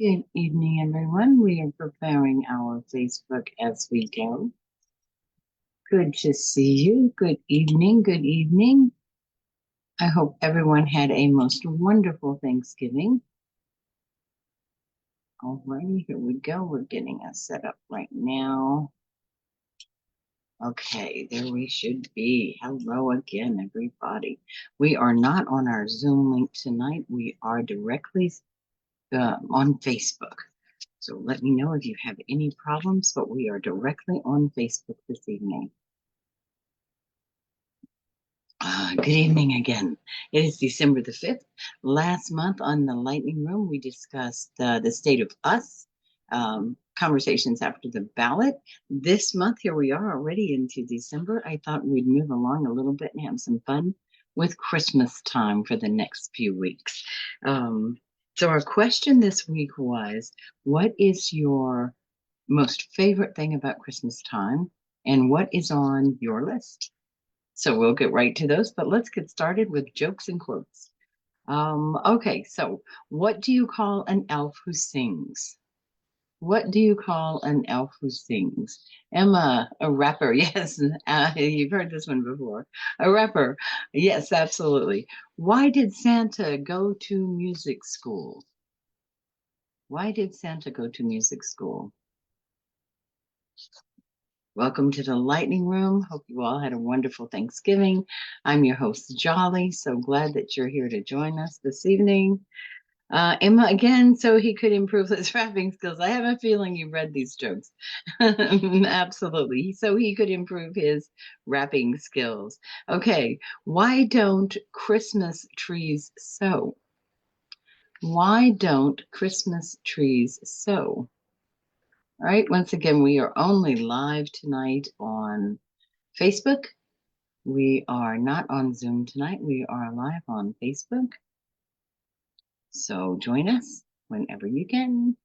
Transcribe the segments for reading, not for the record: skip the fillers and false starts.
Good evening, everyone. We are preparing our Facebook as we go. Good to see you. Good evening. Good evening. I hope everyone had a most wonderful Thanksgiving. All righty, here we go. We're getting us set up right now. Okay, there we should be. Hello again, everybody. We are not on our Zoom link tonight. We are directly on Facebook. So let me know if you have any problems, but we are directly on Facebook this evening. Good evening again. It is December the 5th. Last month on the Lightning Room, we discussed the state of us, conversations after the ballot. This month, here we are already into December. I thought we'd move along a little bit and have some fun with Christmas time for the next few weeks. So our question this week was, what is your most favorite thing about Christmas time, and what is on your list? So we'll get right to those, but let's get started with jokes and quotes. Okay, so what do you call an elf who sings? What do you call an elf who sings? Emma, a rapper. Yes, you've heard this one before. A rapper. Yes, absolutely. Why did Santa go to music school? Why did Santa go to music school? Welcome to the Lightning Room. Hope you all had a wonderful Thanksgiving. I'm your host, Jolly. So glad that you're here to join us this evening. Emma, again, so he could improve his rapping skills. I have a feeling you read these jokes. Absolutely. So he could improve his rapping skills. Okay, why don't Christmas trees sow? Why don't Christmas trees sow? All right, once again, we are only live tonight on Facebook. We are not on Zoom tonight. We are live on Facebook. So join us whenever you can.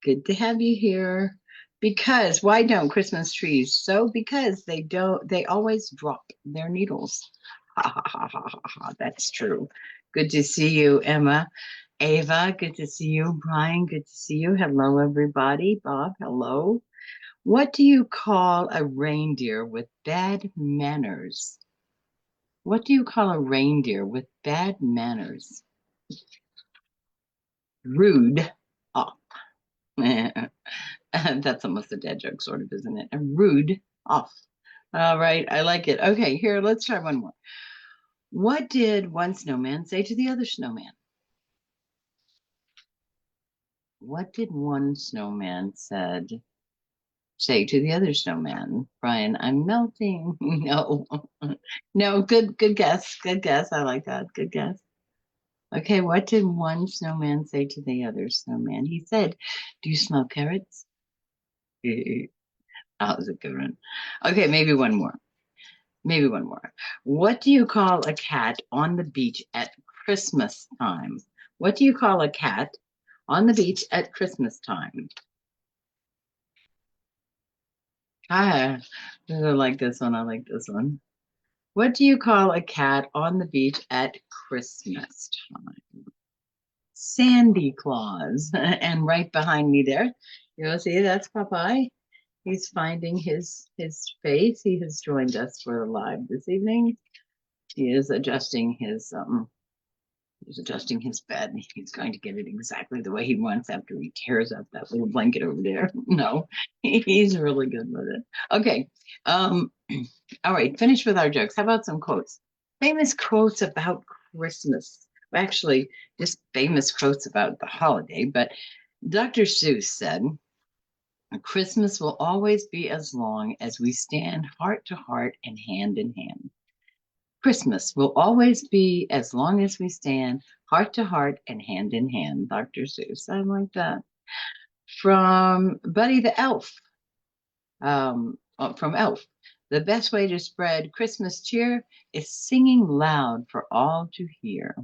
Good to have you here. Because why don't Christmas trees? So because they always drop their needles. Ha ha ha ha ha ha. That's true. Good to see you, Emma. Ava, good to see you. Brian, good to see you. Hello, everybody. Bob, hello. What do you call a reindeer with bad manners? What do you call a reindeer with bad manners? Rude. Oh, that's almost a dad joke, sort of, isn't it? A rude off. All right, I like it. Okay, here, let's try one more. What did one snowman say to the other snowman? What did one snowman say to the other snowman? Brian, I'm melting. No. No, good guess. Good guess. I like that. Good guess. Okay, what did one snowman say to the other snowman? He said, "Do you smell carrots?" That was a good one. Okay, maybe one more. Maybe one more. What do you call a cat on the beach at Christmas time? What do you call a cat on the beach at Christmas time? Ah, I like this one. I like this one. What do you call a cat on the beach at Christmas time? Sandy Claus. And right behind me there, you'll see that's Popeye. He's finding his space. He has joined us for live this evening. He is adjusting his bed. He's going to get it exactly the way he wants after he tears up that little blanket over there. No, he's really good with it. Okay. All right, finish with our jokes. How about some quotes? Famous quotes about Christmas. Well, actually, just famous quotes about the holiday, but Dr. Seuss said, Christmas will always be as long as we stand heart to heart and hand in hand. Christmas will always be as long as we stand heart to heart and hand in hand. Dr. Seuss. I like that. From Buddy the Elf. From Elf. The best way to spread Christmas cheer is singing loud for all to hear.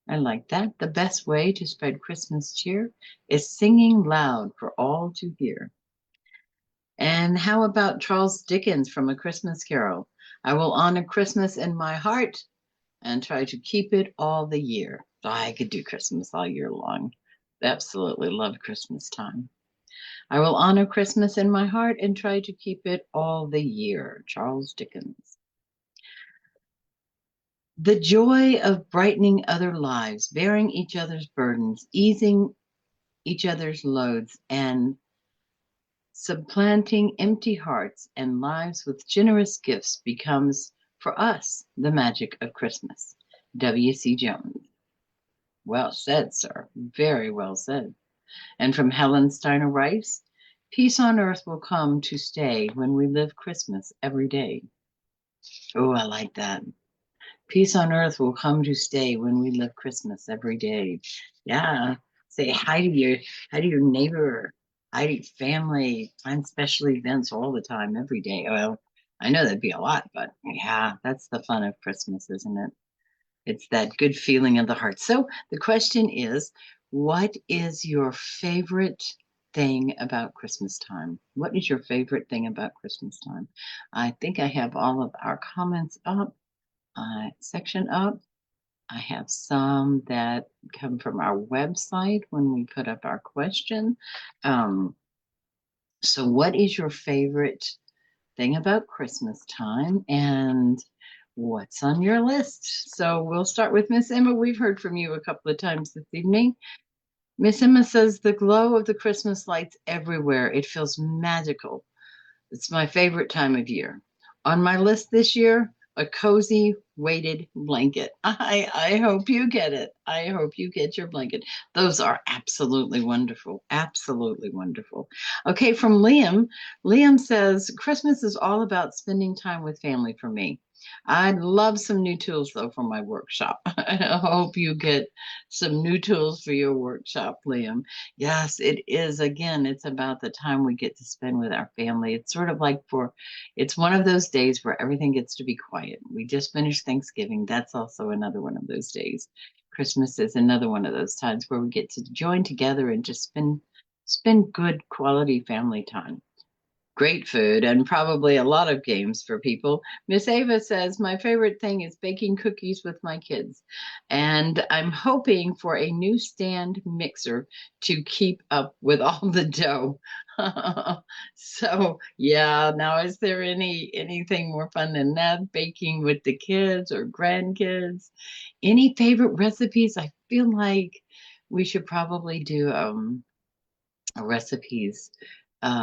I like that. The best way to spread Christmas cheer is singing loud for all to hear. And how about Charles Dickens from A Christmas Carol? I will honor Christmas in my heart and try to keep it all the year. I could do Christmas all year long. Absolutely love Christmas time. I will honor Christmas in my heart and try to keep it all the year. Charles Dickens. The joy of brightening other lives, bearing each other's burdens, easing each other's loads, and supplanting empty hearts and lives with generous gifts becomes, for us, the magic of Christmas. W.C. Jones. Well said, sir. Very well said. And from Helen Steiner Rice, peace on earth will come to stay when we live Christmas every day. Oh, I like that. Peace on earth will come to stay when we live Christmas every day. Yeah. Say hi to your neighbor, hi to your family, plan special events all the time, every day. Well, I know that'd be a lot, but yeah, that's the fun of Christmas, isn't it? It's that good feeling of the heart. So the question is, what is your favorite thing about Christmas time? What is your favorite thing about Christmas time? I think I have all of our comments up, section up. I have some that come from our website when we put up our question. Um, so, what is your favorite thing about Christmas time? And what's on your list? So, we'll start with Miss Emma. We've heard from you a couple of times this evening. Miss Emma says the glow of the Christmas lights everywhere. It feels magical. It's my favorite time of year. On my list this year, a cozy weighted blanket. I hope you get it. I hope you get your blanket. Those are absolutely wonderful. Absolutely wonderful. Okay, from Liam. Liam says Christmas is all about spending time with family for me. I'd love some new tools though for my workshop. I hope you get some new tools for your workshop, Liam. Yes, it is. Again, it's about the time we get to spend with our family. It's sort of like it's one of those days where everything gets to be quiet. We just finished Thanksgiving. That's also another one of those days. Christmas is another one of those times where we get to join together and just spend good quality family time. Great food and probably a lot of games for people. Miss Ava says, my favorite thing is baking cookies with my kids. And I'm hoping for a new stand mixer to keep up with all the dough. So yeah, now is there anything more fun than that? Baking with the kids or grandkids? Any favorite recipes? I feel like we should probably do recipes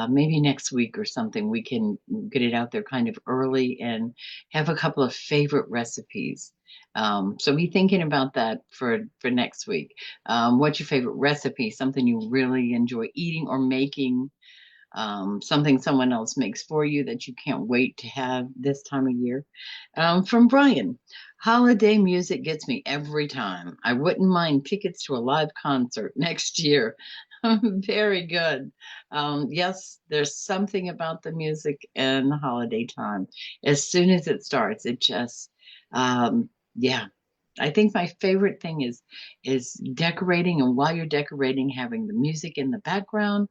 maybe next week or something. We can get it out there kind of early and have a couple of favorite recipes. So be thinking about that for next week. What's your favorite recipe? Something you really enjoy eating or making? Something someone else makes for you that you can't wait to have this time of year. From Brian, holiday music gets me every time. I wouldn't mind tickets to a live concert next year. Very good. Yes, there's something about the music and the holiday time. As soon as it starts, it just, yeah. I think my favorite thing is decorating, and while you're decorating, having the music in the background,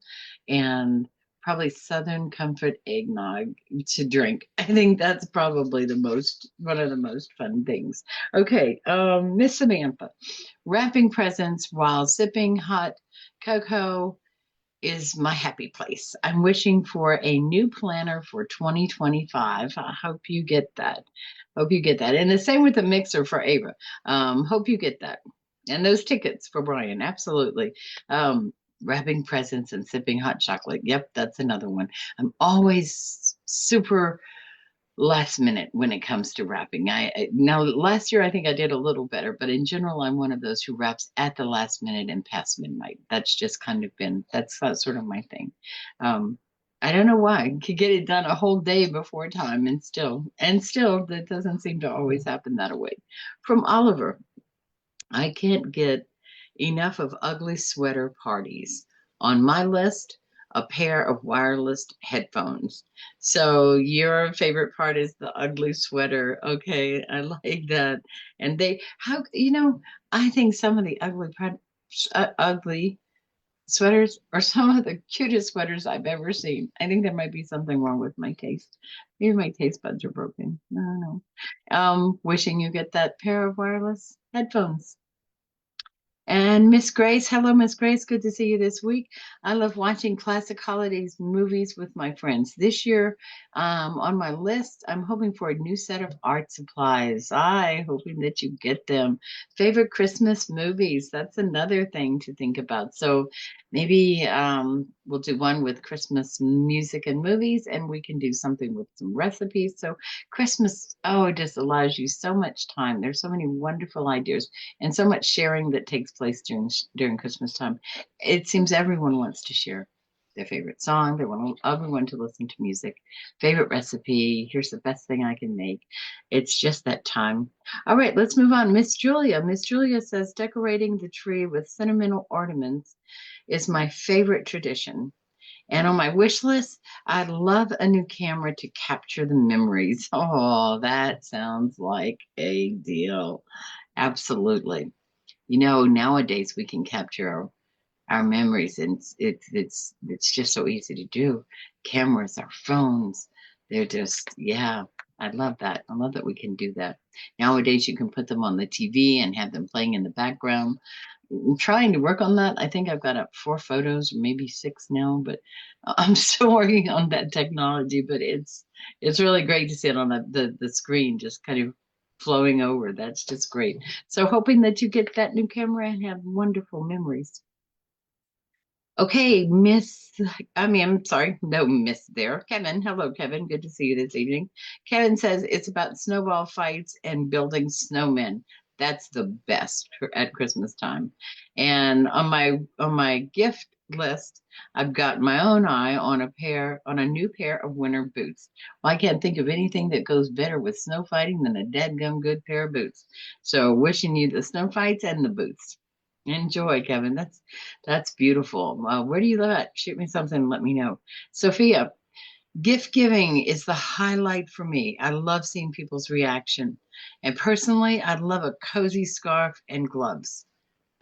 and probably Southern Comfort eggnog to drink. I think that's probably the most one of the most fun things. Okay, Miss Samantha, wrapping presents while sipping hot cocoa is my happy place. I'm wishing for a new planner for 2025. I hope you get that. Hope you get that. And the same with the mixer for Ava. Hope you get that. And those tickets for Brian. Absolutely. Wrapping presents and sipping hot chocolate. Yep, that's another one. I'm always super last minute when it comes to wrapping. Now last year I think I did a little better, but in general I'm one of those who wraps at the last minute and past midnight. That's just kind of been that's sort of my thing. I don't know why. I could get it done a whole day before time and still that doesn't seem to always happen that way. From Oliver, I can't get enough of ugly sweater parties. On my list, a pair of wireless headphones. So your favorite part is the ugly sweater. Okay, I like that. And I think some of the ugly sweaters are some of the cutest sweaters I've ever seen. I think there might be something wrong with my taste. Maybe my taste buds are broken. I don't know. Wishing you get that pair of wireless headphones. And Miss Grace, hello, Miss Grace. Good to see you this week. I love watching classic holidays movies with my friends. This year, on my list, I'm hoping for a new set of art supplies. I hoping that you get them. Favorite Christmas movies. That's another thing to think about. So maybe we'll do one with Christmas music and movies, and we can do something with some recipes. So Christmas, oh, it just allows you so much time. There's so many wonderful ideas and so much sharing that takes place during Christmas time. It seems everyone wants to share their favorite song. They want everyone to listen to music. Favorite recipe. Here's the best thing I can make. It's just that time. All right, let's move on. Miss Julia. Miss Julia says decorating the tree with sentimental ornaments is my favorite tradition. And on my wish list, I'd love a new camera to capture the memories. Oh, that sounds like a deal. Absolutely. Nowadays we can capture our memories, and it's just so easy to do. Cameras, our phones, they're just, yeah, I love that. I love that we can do that. Nowadays you can put them on the TV and have them playing in the background. I'm trying to work on that. I think I've got up 4 photos, maybe six now, but I'm still working on that technology. But it's really great to see it on the screen, just kind of flowing over. That's just great. So hoping that you get that new camera and have wonderful memories. Okay, I'm sorry, no Miss there. Kevin, hello, Kevin. Good to see you this evening. Kevin says it's about snowball fights and building snowmen. That's the best at Christmas time. And on my gift list, I've got my own eye on a new pair of winter boots. Well, I can't think of anything that goes better with snow fighting than a dead good pair of boots. So wishing you the snow fights and the boots. Enjoy, Kevin. That's beautiful. Where do you live at? Shoot me something and let me know. Sophia, gift giving is the highlight for me. I love seeing people's reaction. And personally, I'd love a cozy scarf and gloves.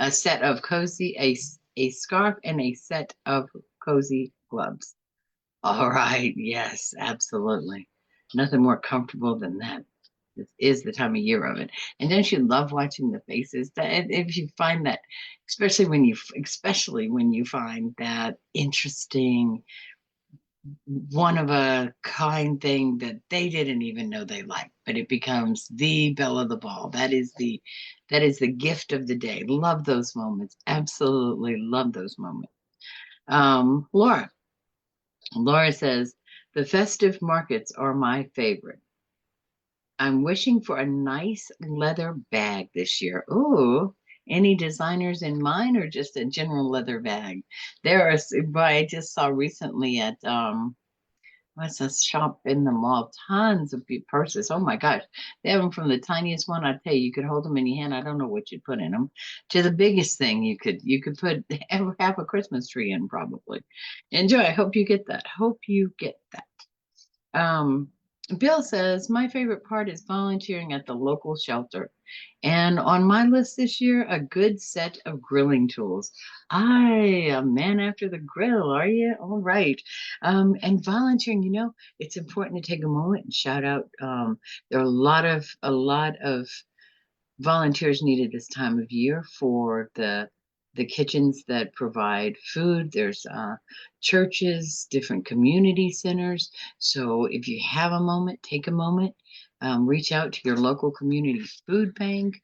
A set of a scarf and a set of cozy gloves. All right. Yes, absolutely. Nothing more comfortable than that. This is the time of year of it. And don't you love watching the faces? That if you find that, especially when you find that interesting, one of a kind thing that they didn't even know they liked, but it becomes the belle of the ball. That is the gift of the day. Love those moments. Absolutely love those moments. Laura. Laura says the festive markets are my favorite. I'm wishing for a nice leather bag this year. Ooh, any designers in mind or just a general leather bag? But I just saw recently at what's a shop in the mall, tons of purses. Oh my gosh. They have them from the tiniest one. I tell you, you could hold them in your hand. I don't know what you'd put in them, to the biggest thing you could put half a Christmas tree in probably. Enjoy. I hope you get that. Hope you get that. Um, Bill says, my favorite part is volunteering at the local shelter. And on my list this year, a good set of grilling tools. A man after the grill, are you? All right. And volunteering, it's important to take a moment and shout out. There are a lot of volunteers needed this time of year for the kitchens that provide food. There's churches, different community centers. So if you have a moment, take a moment, reach out to your local community food bank,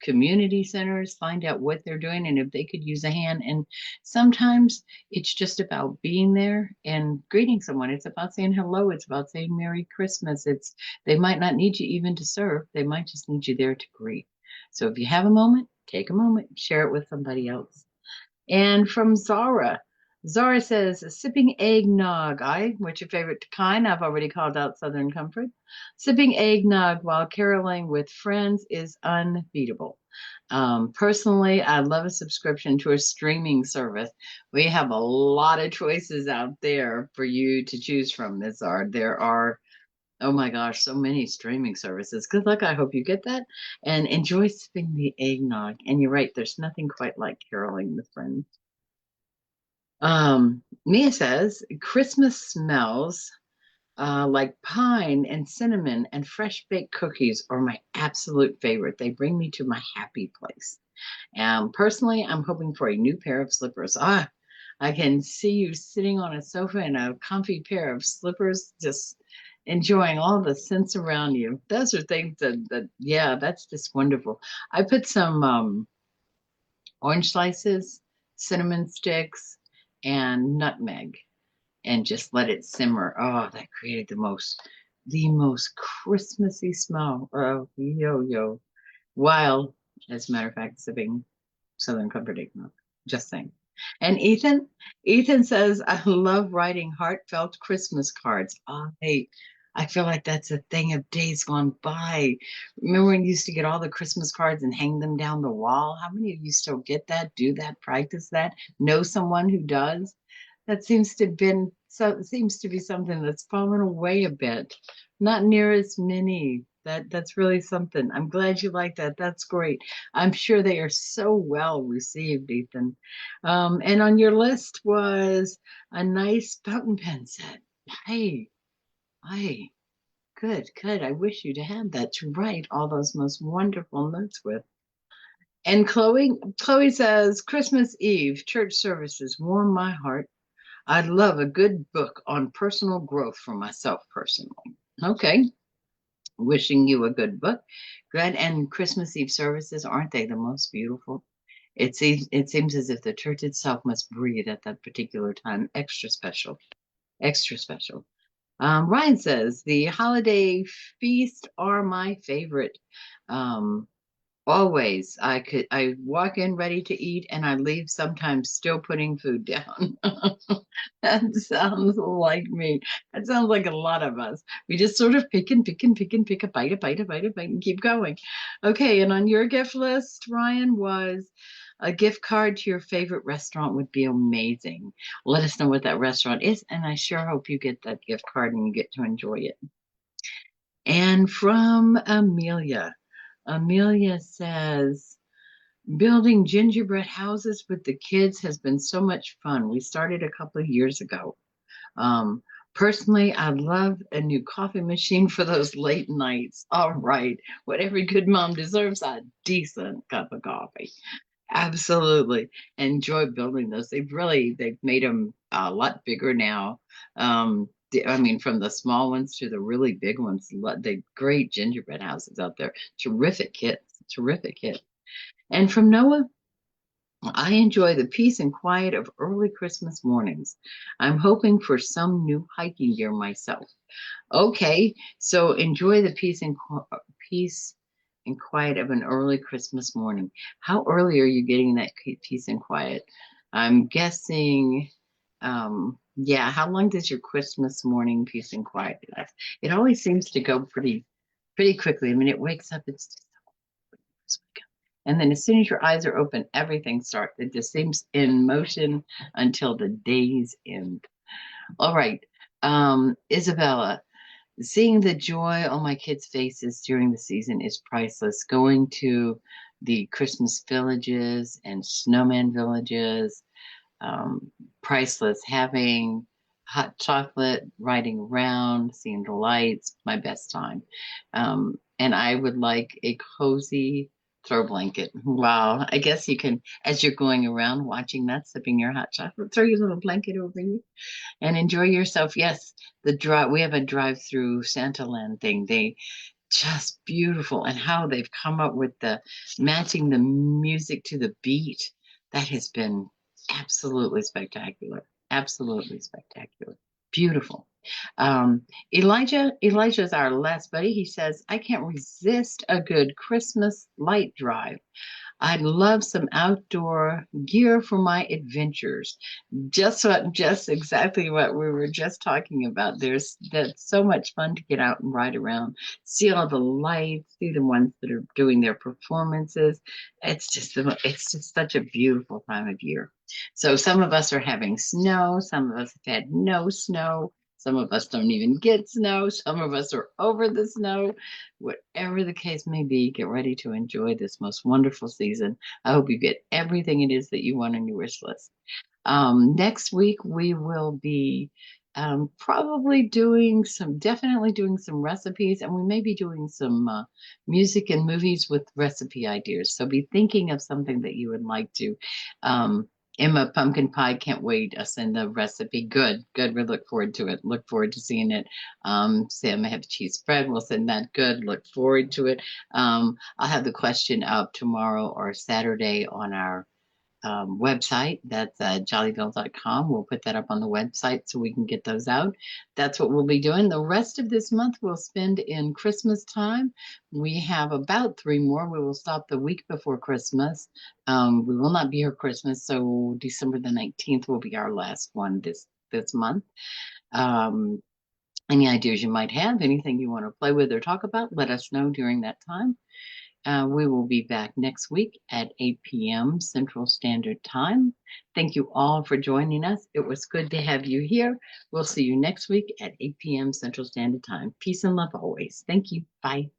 community centers, find out what they're doing and if they could use a hand. And sometimes it's just about being there and greeting someone. It's about saying hello. It's about saying Merry Christmas. They might not need you even to serve. They might just need you there to greet. So if you have a moment, take a moment, share it with somebody else. And from Zara, Zara says, sipping eggnog. What's your favorite kind? I've already called out Southern Comfort. Sipping eggnog while caroling with friends is unbeatable. Personally, I love a subscription to a streaming service. We have a lot of choices out there for you to choose from, Ms. Zara. There are, oh my gosh, so many streaming services. Good luck. I hope you get that and enjoy sipping the eggnog. And you're right, there's nothing quite like caroling with friends. Mia says Christmas smells like pine and cinnamon and fresh baked cookies are my absolute favorite. They bring me to my happy place. Personally, I'm hoping for a new pair of slippers. I can see you sitting on a sofa in a comfy pair of slippers, just enjoying all the scents around you. Those are things that yeah, that's just wonderful. I put some orange slices, cinnamon sticks, and nutmeg, and just let it simmer. Oh, that created the most Christmassy smell. Oh, yo yo. While, as a matter of fact, sipping Southern Comfort Milk. Just saying. And Ethan says, I love writing heartfelt Christmas cards. I feel like that's a thing of days gone by. Remember when you used to get all the Christmas cards and hang them down the wall? How many of you still get that, do that, practice that, know someone who does? That seems to be something that's fallen away a bit. Not near as many. That's really something. I'm glad you like that. That's great. I'm sure they are so well received, Ethan. And on your list was a nice fountain pen set. Hey, hey, good, good. I wish you to have that to write all those most wonderful notes with. And Chloe says, Christmas Eve church services warm my heart. I love a good book on personal growth for myself personally. Okay, wishing you a good book. Good. And Christmas Eve services, aren't they the most beautiful? It seems as if the church itself must breathe at that particular time. Extra special. Extra special. Ryan says the holiday feast are my favorite. Um, Always. I walk in ready to eat and I leave sometimes still putting food down. That sounds like me. That sounds like a lot of us. We just sort of pick and pick and pick and pick a bite, a bite, a bite, a bite, and keep going. Okay, and on your gift list, Ryan, was a gift card to your favorite restaurant would be amazing. Let us know what that restaurant is, and I sure hope you get that gift card and you get to enjoy it. And from Amelia says, building gingerbread houses with the kids has been so much fun. We started a couple of years ago. Um, Personally, I'd love a new coffee machine for those late nights. All right. What every good mom deserves, a decent cup of coffee. Absolutely. Enjoy building those. They've made them a lot bigger now. I mean, from the small ones to the really big ones, the great gingerbread houses out there. Terrific kits, terrific kit. And from Noah, I enjoy the peace and quiet of early Christmas mornings. I'm hoping for some new hiking gear myself. Okay, so enjoy the peace and quiet of an early Christmas morning. How early are you getting that peace and quiet? I'm guessing, yeah. How long does your Christmas morning peace and quiet last? It always seems to go pretty quickly. I mean, it wakes up. It's just and then as soon as your eyes are open, everything starts. It just seems in motion until the day's end. All right. Isabella, seeing the joy on my kids' faces during the season is priceless. Going to the Christmas villages and snowman villages, um, priceless. Having hot chocolate, riding around, seeing the lights, my best time. And I would like a cozy throw blanket. Wow. I guess you can, as you're going around watching that, sipping your hot chocolate, throw your little blanket over you and enjoy yourself. Yes, we have a drive-through Santa Land thing. They just beautiful, and how they've come up with the matching the music to the beat. That has been absolutely spectacular. Absolutely spectacular. Beautiful. Um, Elijah is our last buddy. He says, I can't resist a good Christmas light drive. I'd love some outdoor gear for my adventures. Just exactly what we were just talking about. That's so much fun to get out and ride around, see all the lights, see the ones that are doing their performances. It's just such a beautiful time of year. So some of us are having snow, some of us have had no snow. Some of us don't even get snow. Some of us are over the snow. Whatever the case may be, get ready to enjoy this most wonderful season. I hope you get everything it is that you want on your wish list. Next week, we will be Probably definitely doing some recipes, and we may be doing some music and movies with recipe ideas. So be thinking of something that you would like to. Um, Emma Pumpkin Pie can't wait. Send a recipe. Good, good. We look forward to it. Look forward to seeing it. Sam, I have cheese spread. We'll send that. Good. Look forward to it. I'll have the question up tomorrow or Saturday on our website. That's jollyville.com. We'll put that up on the website so we can get those out. That's what we'll be doing. The rest of this month we'll spend in Christmas time. We have about three more. We will stop the week before Christmas. We will not be here Christmas, so December the 19th will be our last one this month. Um, any ideas you might have, anything you want to play with or talk about, let us know during that time. We will be back next week at 8 p.m. Central Standard Time. Thank you all for joining us. It was good to have you here. We'll see you next week at 8 p.m. Central Standard Time. Peace and love always. Thank you. Bye.